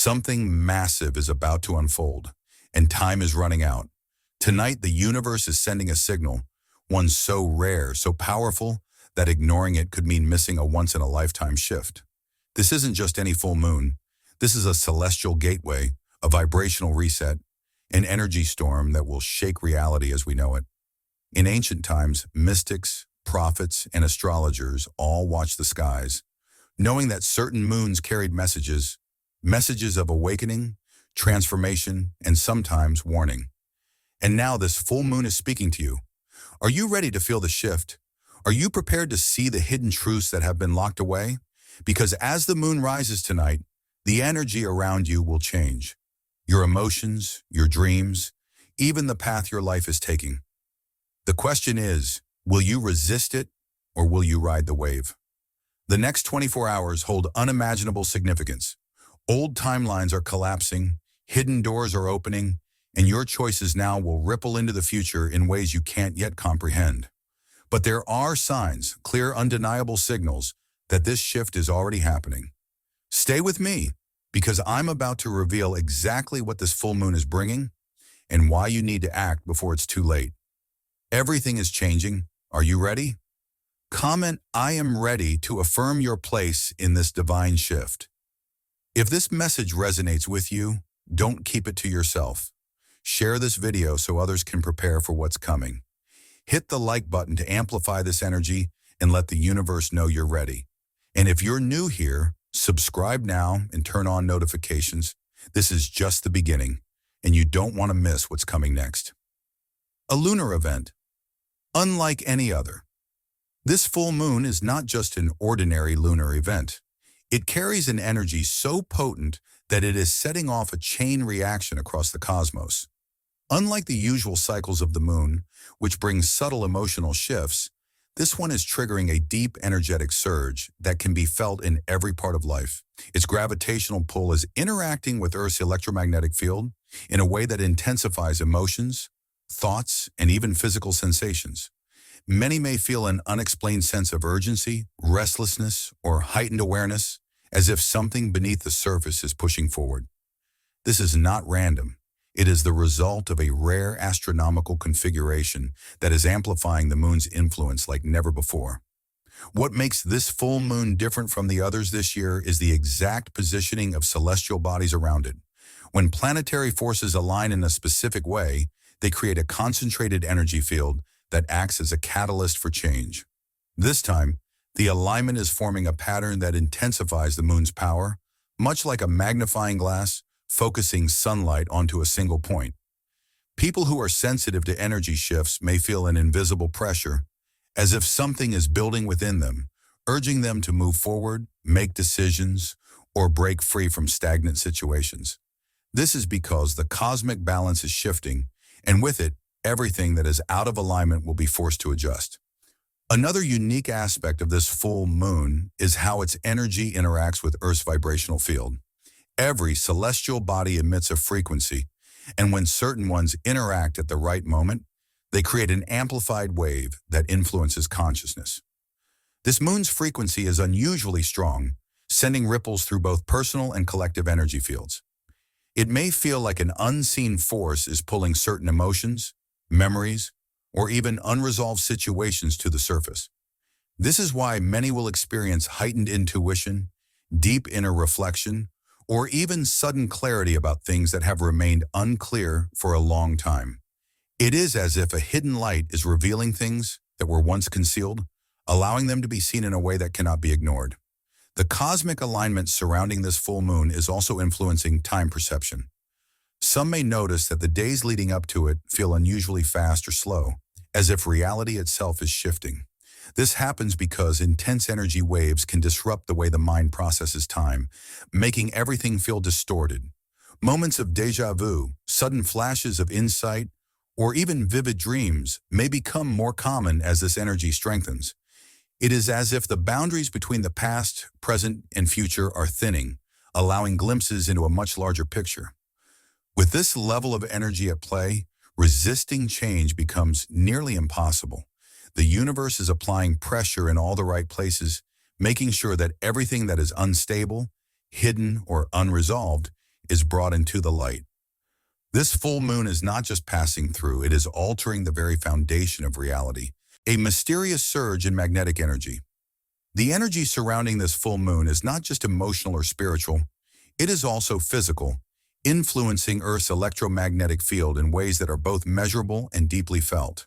Something massive is about to unfold, and time is running out. Tonight, the universe is sending a signal, one so rare, so powerful, that ignoring it could mean missing a once-in-a-lifetime shift. This isn't just any full moon. This is a celestial gateway, a vibrational reset, an energy storm that will shake reality as we know it. In ancient times, mystics, prophets, and astrologers all watched the skies, knowing that certain moons carried messages of awakening, transformation, and sometimes warning. And now this full moon is speaking to you. Are you ready to feel the shift? Are you prepared to see the hidden truths that have been locked away? Because as the moon rises tonight, the energy around you will change. Your emotions, your dreams, even the path your life is taking. The question is, will you resist it or will you ride the wave? The next 24 hours hold unimaginable significance. Old timelines are collapsing, hidden doors are opening, and your choices now will ripple into the future in ways you can't yet comprehend. But there are signs, clear, undeniable signals, that this shift is already happening. Stay with me, because I'm about to reveal exactly what this full moon is bringing and why you need to act before it's too late. Everything is changing. Are you ready? Comment, "I am ready," to affirm your place in this divine shift. If this message resonates with you, don't keep it to yourself. Share this video so others can prepare for what's coming. Hit the like button to amplify this energy and let the universe know you're ready. And if you're new here, subscribe now and turn on notifications. This is just the beginning, and you don't want to miss what's coming next. A lunar event. Unlike any other, this full moon is not just an ordinary lunar event. It carries an energy so potent that it is setting off a chain reaction across the cosmos. Unlike the usual cycles of the moon, which brings subtle emotional shifts, this one is triggering a deep energetic surge that can be felt in every part of life. Its gravitational pull is interacting with Earth's electromagnetic field in a way that intensifies emotions, thoughts, and even physical sensations. Many may feel an unexplained sense of urgency, restlessness, or heightened awareness, as if something beneath the surface is pushing forward. This is not random. It is the result of a rare astronomical configuration that is amplifying the moon's influence like never before. What makes this full moon different from the others this year is the exact positioning of celestial bodies around it. When planetary forces align in a specific way, they create a concentrated energy field that acts as a catalyst for change. This time, the alignment is forming a pattern that intensifies the moon's power, much like a magnifying glass focusing sunlight onto a single point. People who are sensitive to energy shifts may feel an invisible pressure, as if something is building within them, urging them to move forward, make decisions, or break free from stagnant situations. This is because the cosmic balance is shifting, and with it, everything that is out of alignment will be forced to adjust. Another unique aspect of this full moon is how its energy interacts with Earth's vibrational field. Every celestial body emits a frequency, and when certain ones interact at the right moment, they create an amplified wave that influences consciousness. This moon's frequency is unusually strong, sending ripples through both personal and collective energy fields. It may feel like an unseen force is pulling certain emotions, memories, or even unresolved situations to the surface. This is why many will experience heightened intuition, deep inner reflection, or even sudden clarity about things that have remained unclear for a long time. It is as if a hidden light is revealing things that were once concealed, allowing them to be seen in a way that cannot be ignored. The cosmic alignment surrounding this full moon is also influencing time perception. Some may notice that the days leading up to it feel unusually fast or slow, as if reality itself is shifting. This happens because intense energy waves can disrupt the way the mind processes time, making everything feel distorted. Moments of déjà vu, sudden flashes of insight, or even vivid dreams may become more common as this energy strengthens. It is as if the boundaries between the past, present, and future are thinning, allowing glimpses into a much larger picture. With this level of energy at play, resisting change becomes nearly impossible. The universe is applying pressure in all the right places, making sure that everything that is unstable, hidden, or unresolved is brought into the light. This full moon is not just passing through, it is altering the very foundation of reality, a mysterious surge in magnetic energy. The energy surrounding this full moon is not just emotional or spiritual, it is also physical, influencing Earth's electromagnetic field in ways that are both measurable and deeply felt.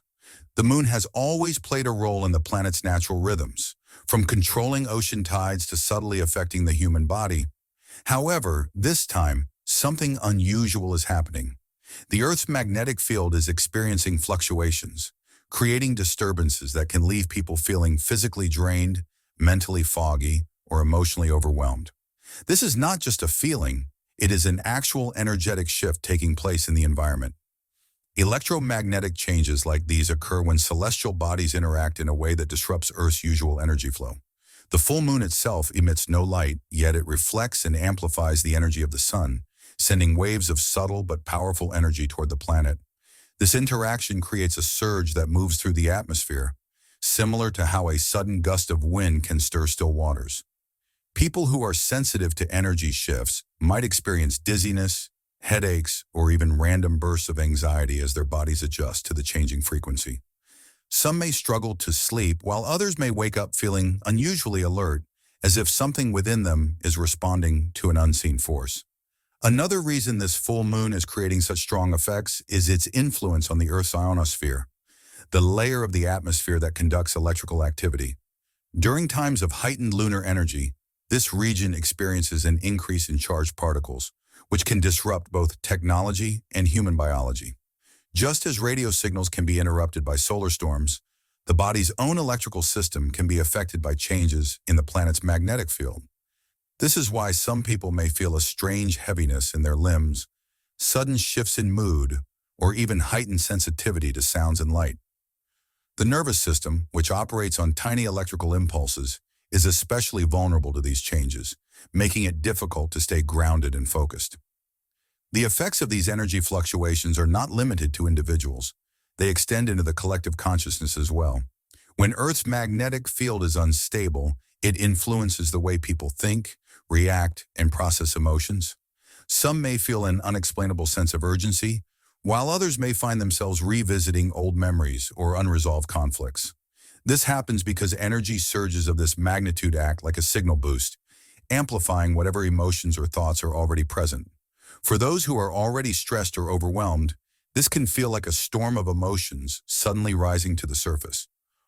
The moon has always played a role in the planet's natural rhythms, from controlling ocean tides to subtly affecting the human body. However, this time, something unusual is happening. The Earth's magnetic field is experiencing fluctuations, creating disturbances that can leave people feeling physically drained, mentally foggy, or emotionally overwhelmed. This is not just a feeling, it is an actual energetic shift taking place in the environment. Electromagnetic changes like these occur when celestial bodies interact in a way that disrupts Earth's usual energy flow. The full moon itself emits no light, yet it reflects and amplifies the energy of the sun, sending waves of subtle but powerful energy toward the planet. This interaction creates a surge that moves through the atmosphere, similar to how a sudden gust of wind can stir still waters. People who are sensitive to energy shifts might experience dizziness, headaches, or even random bursts of anxiety as their bodies adjust to the changing frequency. Some may struggle to sleep, while others may wake up feeling unusually alert, as if something within them is responding to an unseen force. Another reason this full moon is creating such strong effects is its influence on the Earth's ionosphere, the layer of the atmosphere that conducts electrical activity. During times of heightened lunar energy, this region experiences an increase in charged particles, which can disrupt both technology and human biology. Just as radio signals can be interrupted by solar storms, the body's own electrical system can be affected by changes in the planet's magnetic field. This is why some people may feel a strange heaviness in their limbs, sudden shifts in mood, or even heightened sensitivity to sounds and light. The nervous system, which operates on tiny electrical impulses, is especially vulnerable to these changes, making it difficult to stay grounded and focused. The effects of these energy fluctuations are not limited to individuals. They extend into the collective consciousness as well. When Earth's magnetic field is unstable, it influences the way people think, react, and process emotions. Some may feel an unexplainable sense of urgency, while others may find themselves revisiting old memories or unresolved conflicts. This happens because energy surges of this magnitude act like a signal boost, amplifying whatever emotions or thoughts are already present. For those who are already stressed or overwhelmed, this can feel like a storm of emotions suddenly rising to the surface.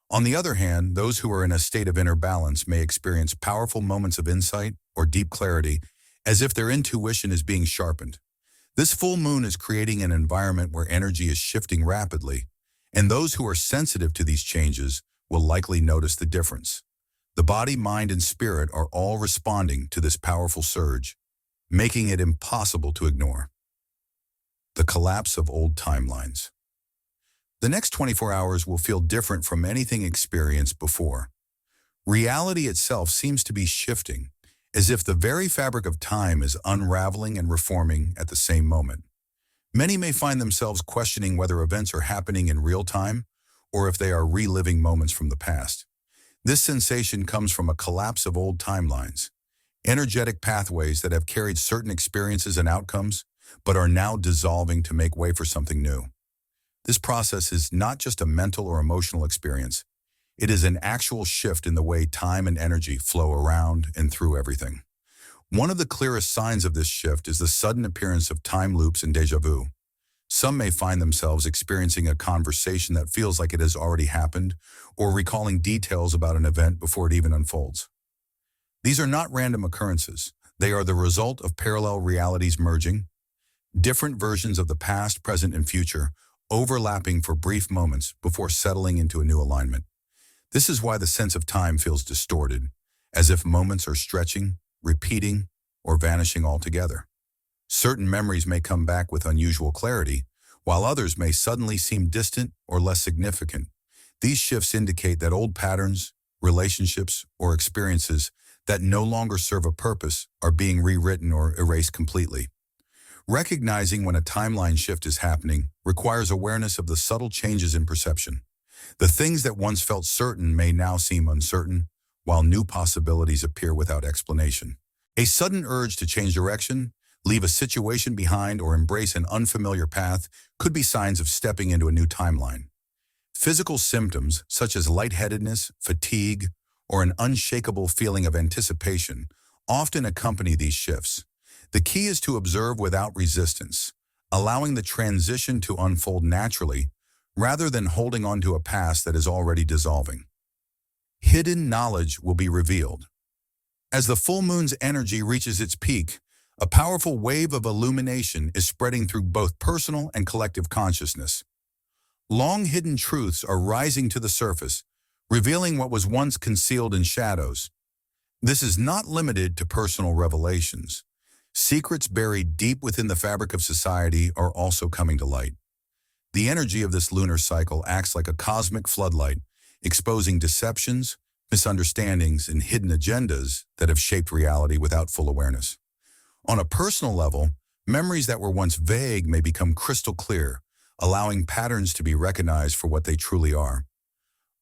On the other hand, those who are in a state of inner balance may experience powerful moments of insight or deep clarity, as if their intuition is being sharpened. This full moon is creating an environment where energy is shifting rapidly, and those who are sensitive to these changes will likely notice the difference. The body, mind, and spirit are all responding to this powerful surge, making it impossible to ignore. The collapse of old timelines. The next 24 hours will feel different from anything experienced before. Reality itself seems to be shifting, as if the very fabric of time is unraveling and reforming at the same moment. Many may find themselves questioning whether events are happening in real time or if they are reliving moments from the past. This sensation comes from a collapse of old timelines, energetic pathways that have carried certain experiences and outcomes, but are now dissolving to make way for something new. This process is not just a mental or emotional experience. It is an actual shift in the way time and energy flow around and through everything. One of the clearest signs of this shift is the sudden appearance of time loops and déjà vu. Some may find themselves experiencing a conversation that feels like it has already happened, or recalling details about an event before it even unfolds. These are not random occurrences. They are the result of parallel realities merging, different versions of the past, present, and future, overlapping for brief moments before settling into a new alignment. This is why the sense of time feels distorted, as if moments are stretching, repeating, or vanishing altogether. Certain memories may come back with unusual clarity, while others may suddenly seem distant or less significant. These shifts indicate that old patterns, relationships, or experiences that no longer serve a purpose are being rewritten or erased completely. Recognizing when a timeline shift is happening requires awareness of the subtle changes in perception. The things that once felt certain may now seem uncertain, while new possibilities appear without explanation. A sudden urge to change direction, leave a situation behind, or embrace an unfamiliar path could be signs of stepping into a new timeline. Physical symptoms, such as lightheadedness, fatigue, or an unshakable feeling of anticipation, often accompany these shifts. The key is to observe without resistance, allowing the transition to unfold naturally rather than holding on to a past that is already dissolving. Hidden knowledge will be revealed. As the full moon's energy reaches its peak, a powerful wave of illumination is spreading through both personal and collective consciousness. Long-hidden truths are rising to the surface, revealing what was once concealed in shadows. This is not limited to personal revelations. Secrets buried deep within the fabric of society are also coming to light. The energy of this lunar cycle acts like a cosmic floodlight, exposing deceptions, misunderstandings, and hidden agendas that have shaped reality without full awareness. On a personal level, memories that were once vague may become crystal clear, allowing patterns to be recognized for what they truly are.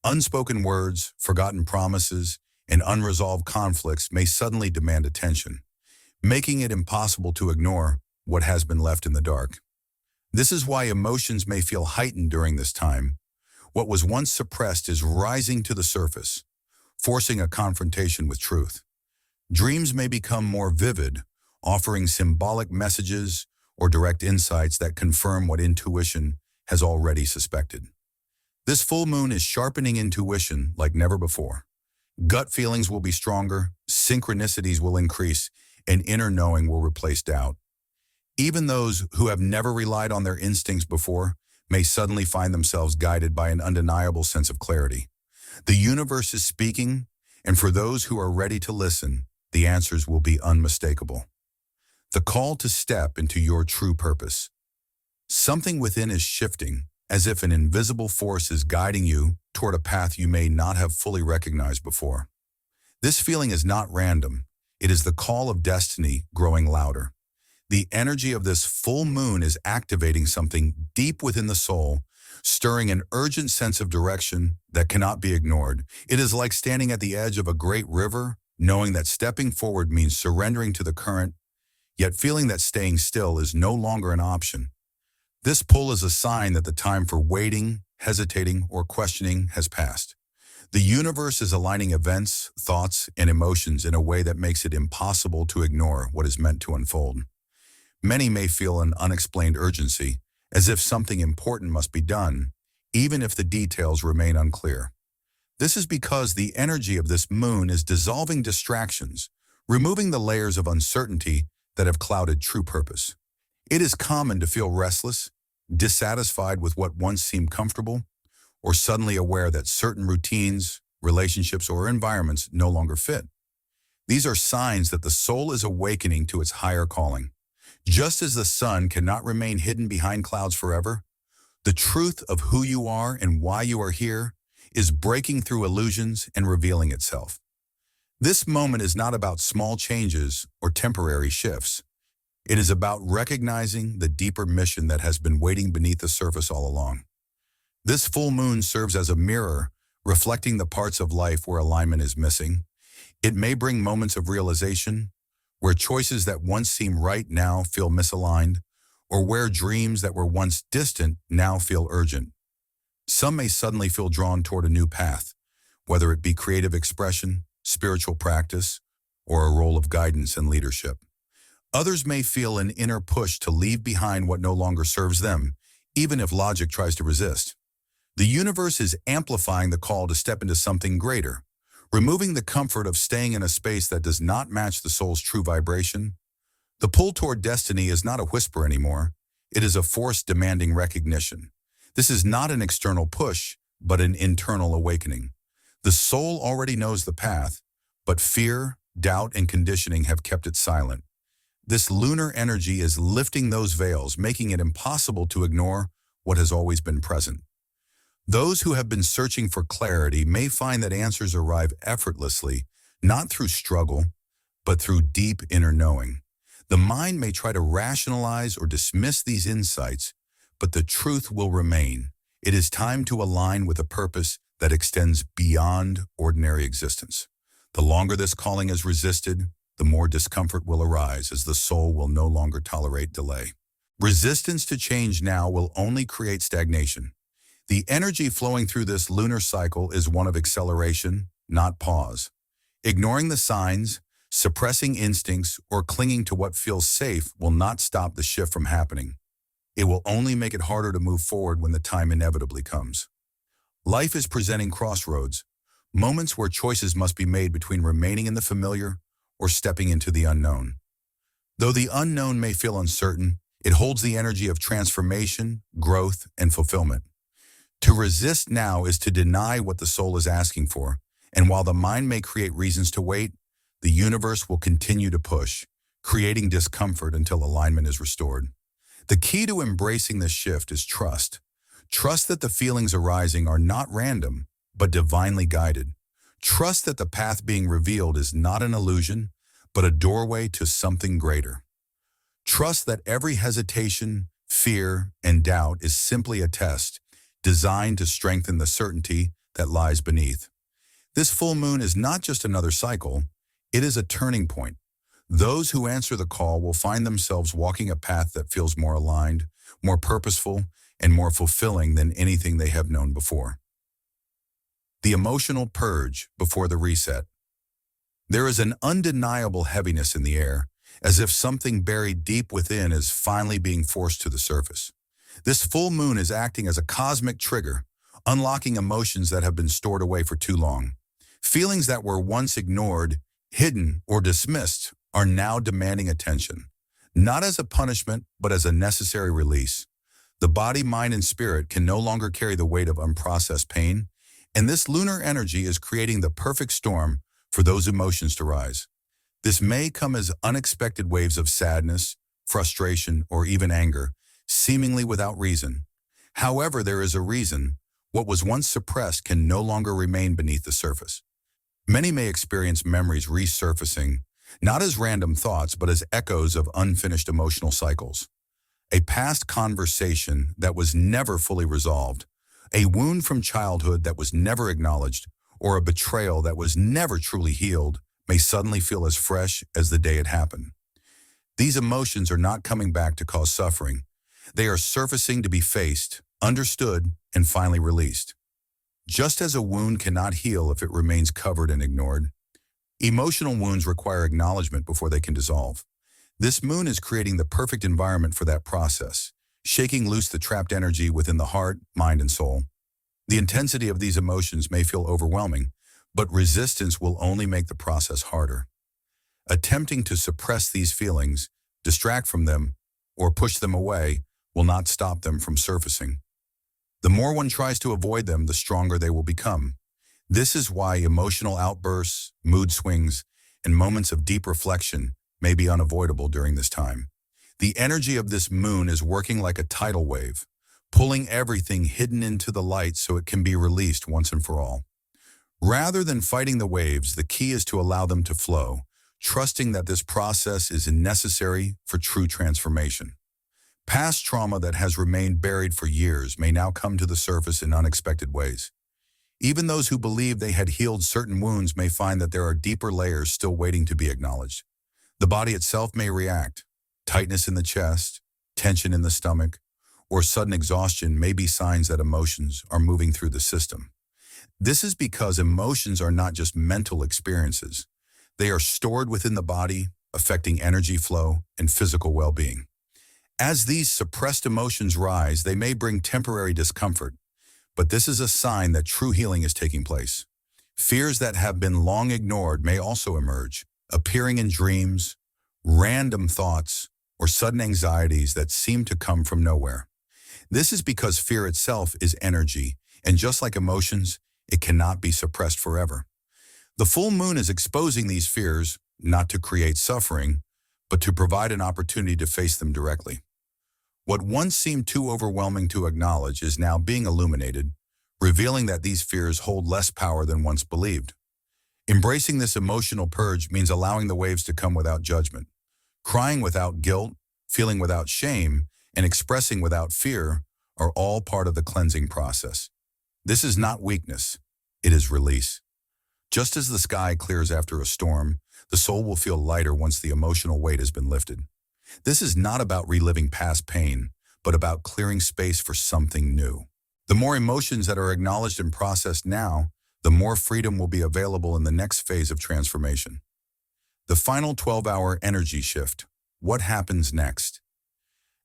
Unspoken words, forgotten promises, and unresolved conflicts may suddenly demand attention, making it impossible to ignore what has been left in the dark. This is why emotions may feel heightened during this time. What was once suppressed is rising to the surface, forcing a confrontation with truth. Dreams may become more vivid, offering symbolic messages or direct insights that confirm what intuition has already suspected. This full moon is sharpening intuition like never before. Gut feelings will be stronger, synchronicities will increase, and inner knowing will replace doubt. Even those who have never relied on their instincts before may suddenly find themselves guided by an undeniable sense of clarity. The universe is speaking, and for those who are ready to listen, the answers will be unmistakable. The call to step into your true purpose. Something within is shifting, as if an invisible force is guiding you toward a path you may not have fully recognized before. This feeling is not random. It is the call of destiny growing louder. The energy of this full moon is activating something deep within the soul, stirring an urgent sense of direction that cannot be ignored. It is like standing at the edge of a great river, knowing that stepping forward means surrendering to the current, yet feeling that staying still is no longer an option. This pull is a sign that the time for waiting, hesitating, or questioning has passed. The universe is aligning events, thoughts, and emotions in a way that makes it impossible to ignore what is meant to unfold. Many may feel an unexplained urgency, as if something important must be done, even if the details remain unclear. This is because the energy of this moon is dissolving distractions, removing the layers of uncertainty that have clouded true purpose. It is common to feel restless, dissatisfied with what once seemed comfortable, or suddenly aware that certain routines, relationships, or environments no longer fit. These are signs that the soul is awakening to its higher calling. Just as the sun cannot remain hidden behind clouds forever, the truth of who you are and why you are here is breaking through illusions and revealing itself. This moment is not about small changes or temporary shifts. It is about recognizing the deeper mission that has been waiting beneath the surface all along. This full moon serves as a mirror, reflecting the parts of life where alignment is missing. It may bring moments of realization, where choices that once seem right now feel misaligned, or where dreams that were once distant now feel urgent. Some may suddenly feel drawn toward a new path, whether it be creative expression, spiritual practice, or a role of guidance and leadership. Others may feel an inner push to leave behind what no longer serves them, even if logic tries to resist. The universe is amplifying the call to step into something greater, removing the comfort of staying in a space that does not match the soul's true vibration. The pull toward destiny is not a whisper anymore. It is a force demanding recognition. This is not an external push, but an internal awakening. The soul already knows the path, but fear, doubt, and conditioning have kept it silent. This lunar energy is lifting those veils, making it impossible to ignore what has always been present. Those who have been searching for clarity may find that answers arrive effortlessly, not through struggle, but through deep inner knowing. The mind may try to rationalize or dismiss these insights, but the truth will remain. It is time to align with a purpose that extends beyond ordinary existence. The longer this calling is resisted, the more discomfort will arise as the soul will no longer tolerate delay. Resistance to change now will only create stagnation. The energy flowing through this lunar cycle is one of acceleration, not pause. Ignoring the signs, suppressing instincts, or clinging to what feels safe will not stop the shift from happening. It will only make it harder to move forward when the time inevitably comes. Life is presenting crossroads, moments where choices must be made between remaining in the familiar or stepping into the unknown. Though the unknown may feel uncertain, it holds the energy of transformation, growth, and fulfillment. To resist now is to deny what the soul is asking for, and while the mind may create reasons to wait, the universe will continue to push, creating discomfort until alignment is restored. The key to embracing this shift is trust. Trust that the feelings arising are not random, but divinely guided. Trust that the path being revealed is not an illusion, but a doorway to something greater. Trust that every hesitation, fear, and doubt is simply a test, designed to strengthen the certainty that lies beneath. This full moon is not just another cycle, it is a turning point. Those who answer the call will find themselves walking a path that feels more aligned, more purposeful, and more fulfilling than anything they have known before. The emotional purge before the reset. There is an undeniable heaviness in the air, as if something buried deep within is finally being forced to the surface. This full moon is acting as a cosmic trigger, unlocking emotions that have been stored away for too long. Feelings that were once ignored, hidden, or dismissed are now demanding attention, not as a punishment, but as a necessary release. The body, mind, and spirit can no longer carry the weight of unprocessed pain, and this lunar energy is creating the perfect storm for those emotions to rise. This may come as unexpected waves of sadness, frustration, or even anger, seemingly without reason. However, there is a reason. What was once suppressed can no longer remain beneath the surface. Many may experience memories resurfacing, not as random thoughts, but as echoes of unfinished emotional cycles. A past conversation that was never fully resolved, a wound from childhood that was never acknowledged, or a betrayal that was never truly healed may suddenly feel as fresh as the day it happened. These emotions are not coming back to cause suffering. They are surfacing to be faced, understood, and finally released. Just as a wound cannot heal if it remains covered and ignored, emotional wounds require acknowledgement before they can dissolve. This moon is creating the perfect environment for that process, shaking loose the trapped energy within the heart, mind, and soul. The intensity of these emotions may feel overwhelming, but resistance will only make the process harder. Attempting to suppress these feelings, distract from them, or push them away will not stop them from surfacing. The more one tries to avoid them, the stronger they will become. This is why emotional outbursts, mood swings, and moments of deep reflection may be unavoidable during this time. The energy of this moon is working like a tidal wave, pulling everything hidden into the light so it can be released once and for all. Rather than fighting the waves, the key is to allow them to flow, trusting that this process is necessary for true transformation. Past trauma that has remained buried for years may now come to the surface in unexpected ways. Even those who believe they had healed certain wounds may find that there are deeper layers still waiting to be acknowledged. The body itself may react. Tightness in the chest, tension in the stomach, or sudden exhaustion may be signs that emotions are moving through the system. This is because emotions are not just mental experiences. They are stored within the body, affecting energy flow and physical well-being. As these suppressed emotions rise, they may bring temporary discomfort, but this is a sign that true healing is taking place. Fears that have been long ignored may also emerge, appearing in dreams, random thoughts, or sudden anxieties that seem to come from nowhere. This is because fear itself is energy, and just like emotions, it cannot be suppressed forever. The full moon is exposing these fears, not to create suffering, but to provide an opportunity to face them directly. What once seemed too overwhelming to acknowledge is now being illuminated, revealing that these fears hold less power than once believed. Embracing this emotional purge means allowing the waves to come without judgment. Crying without guilt, feeling without shame, and expressing without fear are all part of the cleansing process. This is not weakness, it is release. Just as the sky clears after a storm, the soul will feel lighter once the emotional weight has been lifted. This is not about reliving past pain, but about clearing space for something new. The more emotions that are acknowledged and processed now, the more freedom will be available in the next phase of transformation. The final 12-hour energy shift. What happens next?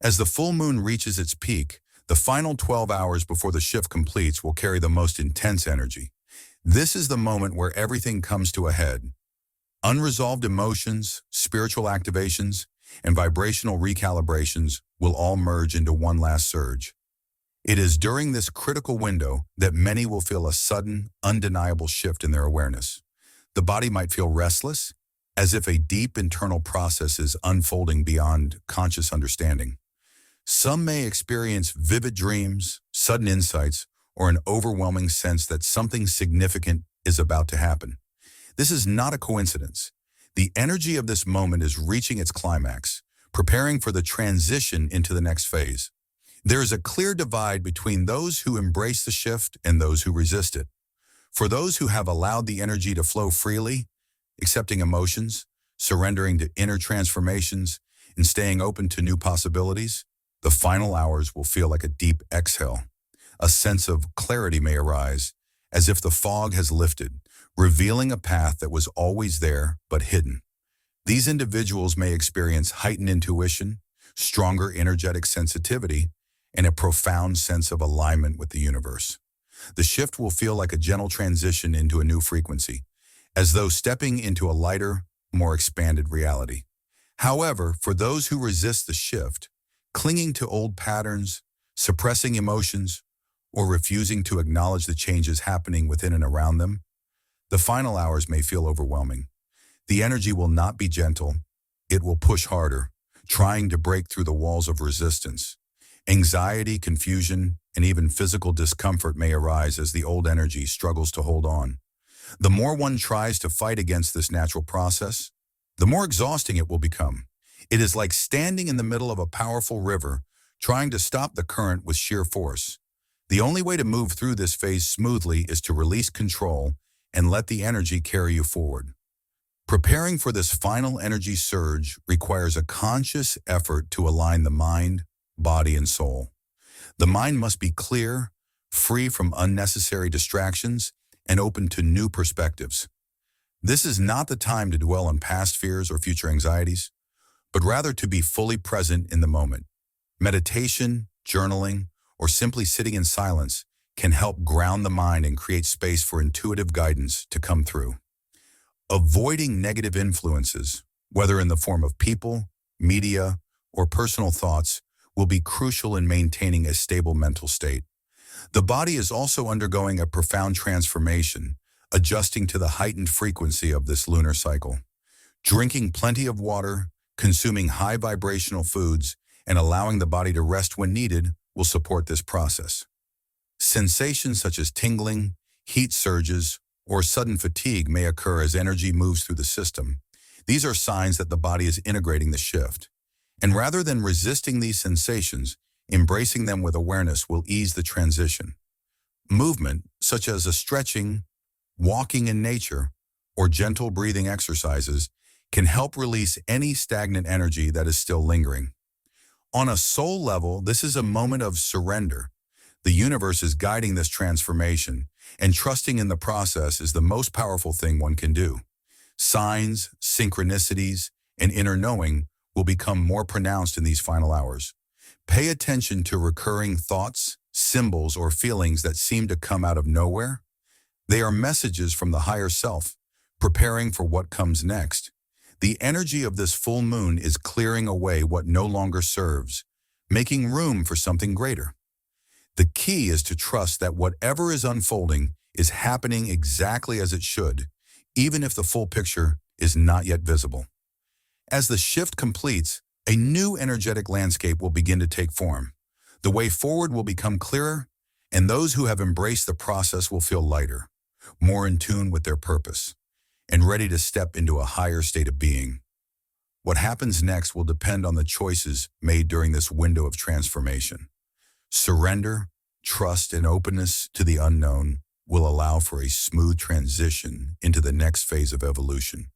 As the full moon reaches its peak, the final 12 hours before the shift completes will carry the most intense energy. This is the moment where everything comes to a head. Unresolved emotions, spiritual activations, and vibrational recalibrations will all merge into one last surge. It is during this critical window that many will feel a sudden, undeniable shift in their awareness. The body might feel restless, as if a deep internal process is unfolding beyond conscious understanding. Some may experience vivid dreams, sudden insights, or an overwhelming sense that something significant is about to happen. This is not a coincidence. The energy of this moment is reaching its climax, preparing for the transition into the next phase. There is a clear divide between those who embrace the shift and those who resist it. For those who have allowed the energy to flow freely, accepting emotions, surrendering to inner transformations, and staying open to new possibilities, the final hours will feel like a deep exhale. A sense of clarity may arise, as if the fog has lifted, revealing a path that was always there but hidden. These individuals may experience heightened intuition, stronger energetic sensitivity, and a profound sense of alignment with the universe. The shift will feel like a gentle transition into a new frequency, as though stepping into a lighter, more expanded reality. However, for those who resist the shift, clinging to old patterns, suppressing emotions, or refusing to acknowledge the changes happening within and around them, the final hours may feel overwhelming. The energy will not be gentle. It will push harder, trying to break through the walls of resistance. Anxiety, confusion, and even physical discomfort may arise as the old energy struggles to hold on. The more one tries to fight against this natural process, the more exhausting it will become. It is like standing in the middle of a powerful river, trying to stop the current with sheer force. The only way to move through this phase smoothly is to release control and let the energy carry you forward. Preparing for this final energy surge requires a conscious effort to align the mind, body, and soul. The mind must be clear, free from unnecessary distractions, and open to new perspectives. This is not the time to dwell on past fears or future anxieties, but rather to be fully present in the moment. Meditation, journaling, or simply sitting in silence can help ground the mind and create space for intuitive guidance to come through. Avoiding negative influences, whether in the form of people, media, or personal thoughts, will be crucial in maintaining a stable mental state. The body is also undergoing a profound transformation, adjusting to the heightened frequency of this lunar cycle. Drinking plenty of water, consuming high vibrational foods, and allowing the body to rest when needed will support this process. Sensations such as tingling, heat surges, or sudden fatigue may occur as energy moves through the system. These are signs that the body is integrating the shift. And rather than resisting these sensations, embracing them with awareness will ease the transition. Movement, such as a stretching, walking in nature, or gentle breathing exercises, can help release any stagnant energy that is still lingering. On a soul level, this is a moment of surrender. The universe is guiding this transformation, and trusting in the process is the most powerful thing one can do. Signs, synchronicities, and inner knowing will become more pronounced in these final hours. Pay attention to recurring thoughts, symbols, or feelings that seem to come out of nowhere. They are messages from the higher self, preparing for what comes next. The energy of this full moon is clearing away what no longer serves, making room for something greater. The key is to trust that whatever is unfolding is happening exactly as it should, even if the full picture is not yet visible. As the shift completes, a new energetic landscape will begin to take form. The way forward will become clearer, and those who have embraced the process will feel lighter, more in tune with their purpose, and ready to step into a higher state of being. What happens next will depend on the choices made during this window of transformation. Surrender, trust, and openness to the unknown will allow for a smooth transition into the next phase of evolution.